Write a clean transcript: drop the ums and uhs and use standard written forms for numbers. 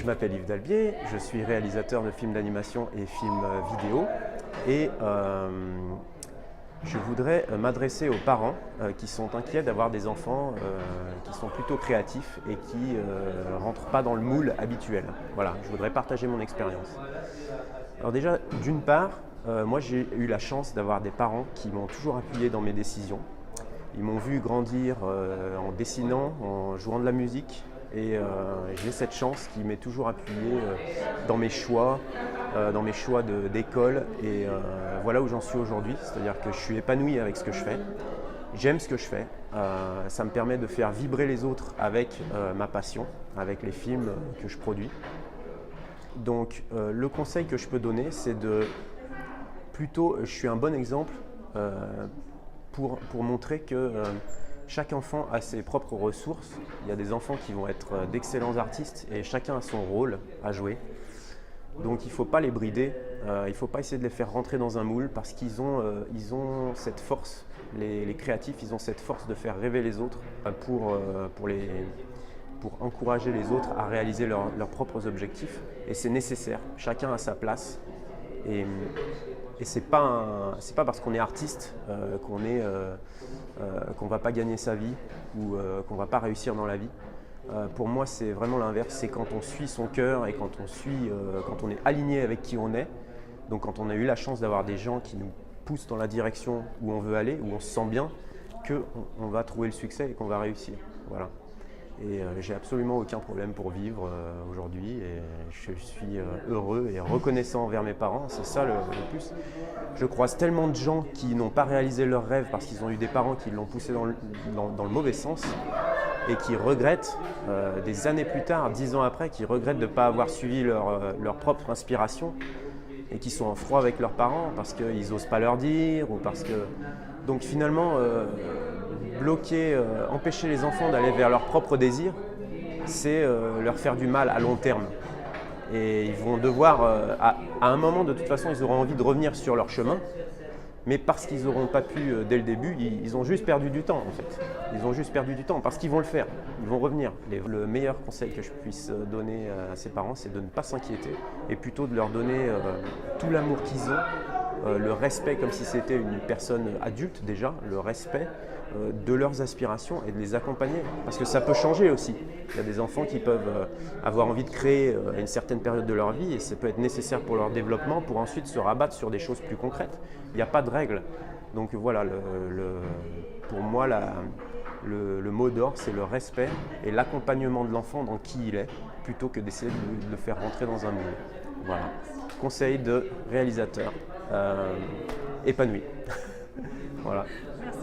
m'appelle Yves Dalbier, je suis réalisateur de films d'animation et films vidéo et je voudrais m'adresser aux parents qui sont inquiets d'avoir des enfants qui sont plutôt créatifs et qui ne rentrent pas dans le moule habituel. Voilà, je voudrais partager mon expérience. Alors déjà, d'une part, moi j'ai eu la chance d'avoir des parents qui m'ont toujours appuyé dans mes décisions. Ils m'ont vu grandir en dessinant, en jouant de la musique et j'ai cette chance qui m'est toujours appuyé dans mes choix d'école et voilà où j'en suis aujourd'hui. C'est-à-dire que je suis épanoui avec ce que je fais, j'aime ce que je fais, ça me permet de faire vibrer les autres avec ma passion, avec les films que je produis. Donc le conseil que je peux donner, c'est je suis un bon exemple pour montrer que chaque enfant a ses propres ressources. Il y a des enfants qui vont être d'excellents artistes et chacun a son rôle à jouer. Donc il ne faut pas les brider, il ne faut pas essayer de les faire rentrer dans un moule parce qu'ils ont cette force, les créatifs, ils ont cette force de faire rêver les autres pour encourager les autres à réaliser leurs propres objectifs. Et c'est nécessaire, chacun a sa place. Et c'est pas parce qu'on est artiste qu'on ne va pas gagner sa vie ou qu'on ne va pas réussir dans la vie. Pour moi, c'est vraiment l'inverse. C'est quand on suit son cœur et quand on est aligné avec qui on est. Donc quand on a eu la chance d'avoir des gens qui nous poussent dans la direction où on veut aller, où on se sent bien, qu'on va trouver le succès et qu'on va réussir. Voilà. Et j'ai absolument aucun problème pour vivre aujourd'hui et je suis heureux et reconnaissant envers mes parents, c'est ça le plus. Je croise tellement de gens qui n'ont pas réalisé leurs rêves parce qu'ils ont eu des parents qui l'ont poussé dans le mauvais sens et qui regrettent des années plus tard, 10 ans après, qui regrettent de ne pas avoir suivi leur propre inspiration et qui sont en froid avec leurs parents parce qu'ils n'osent pas leur dire ou parce que… Donc finalement, empêcher les enfants d'aller vers leurs propres désirs, c'est leur faire du mal à long terme. Et ils vont devoir, à un moment de toute façon, ils auront envie de revenir sur leur chemin, mais parce qu'ils n'auront pas pu dès le début, ils ont juste perdu du temps en fait. Ils ont juste perdu du temps parce qu'ils vont le faire, ils vont revenir. Le meilleur conseil que je puisse donner à ses parents, c'est de ne pas s'inquiéter et plutôt de leur donner tout l'amour qu'ils ont, le respect comme si c'était une personne adulte déjà, le respect de leurs aspirations et de les accompagner. Parce que ça peut changer aussi. Il y a des enfants qui peuvent avoir envie de créer à une certaine période de leur vie et ça peut être nécessaire pour leur développement pour ensuite se rabattre sur des choses plus concrètes. Il n'y a pas de règle. Donc voilà, pour moi, le mot d'or, c'est le respect et l'accompagnement de l'enfant dans qui il est, plutôt que d'essayer de le faire rentrer dans un moule. Voilà. Conseil de réalisateur épanoui. Voilà. Merci.